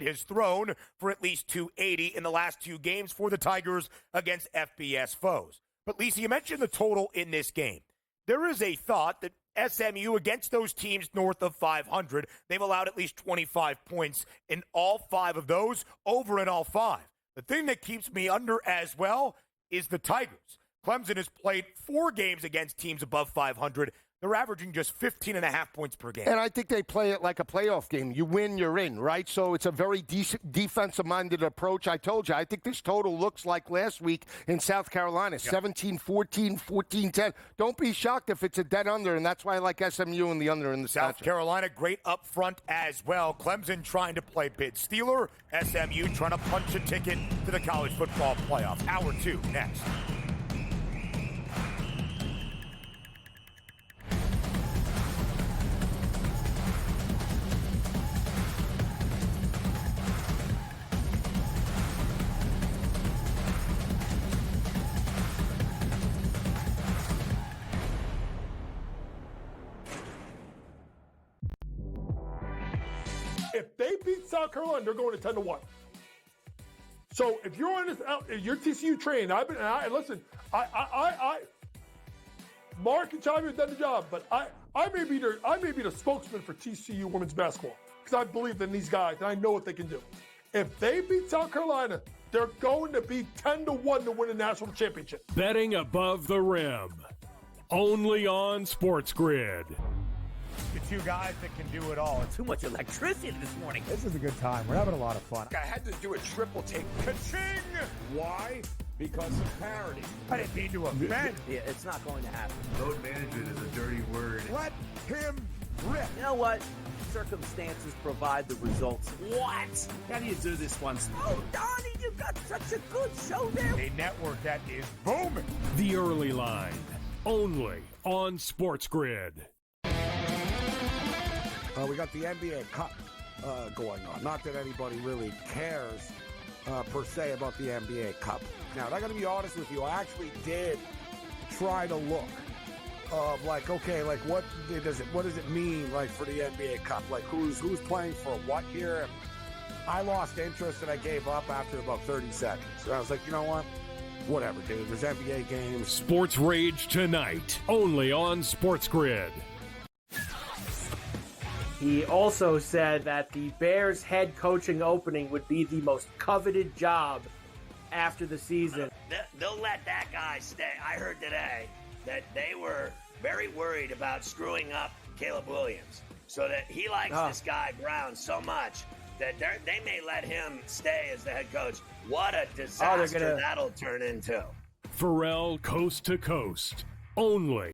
Has thrown for at least 280 in the last 2 games for the Tigers against FBS foes. But, Lisa, you mentioned the total in this game. There is a thought that SMU, against those teams north of 500, they've allowed at least 25 points in all 5 of those, over in all 5. The thing that keeps me under as well is the Tigers. Clemson has played 4 games against teams above 500. They're averaging just 15.5 points per game. And I think they play it like a playoff game. You win, you're in, right? So it's a very defensive-minded approach. I told you, I think this total looks like last week in South Carolina, 17-14, 14-10. Don't be shocked if it's a dead under, and that's why I like SMU and the under in the South matchup. Carolina, great up front as well. Clemson trying to play bid Steeler. SMU trying to punch a ticket to the college football playoff. Hour 2 next. If they beat South Carolina, they're going to 10-1. So if you're on this, if you're TCU train, listen, Mark and Chavi have done the job, but I may be the spokesman for TCU women's basketball because I believe in these guys and I know what they can do. If they beat South Carolina, they're going to be 10-1 to win a national championship. Betting above the rim, only on SportsGrid. The 2 guys that can do it all. Too much electricity this morning. This is a good time. We're having a lot of fun. I had to do a triple take. Ka-ching! Why? Because of parity. I didn't mean to offend. Yeah, it's not going to happen. Load management is a dirty word. Let him rip. You know what? Circumstances provide the results. What? How do you do this one? Oh, Donnie, you got such a good show there. A network that is booming. The Early Line, only on SportsGrid. We got the NBA Cup going on. Not that anybody really cares per se about the NBA Cup. Now, I got to be honest with you. I actually did try to look of what does it mean like for the NBA Cup? Like who's playing for what here? And I lost interest and I gave up after about 30 seconds. So I was like, you know what? Whatever, dude. There's NBA games. Sports Rage tonight, only on SportsGrid. He also said that the Bears head coaching opening would be the most coveted job after the season. They'll let that guy stay. I heard today that they were very worried about screwing up Caleb Williams, so that he likes this guy Brown so much that they may let him stay as the head coach. What a disaster that'll turn into. Pharrell Coast to Coast, only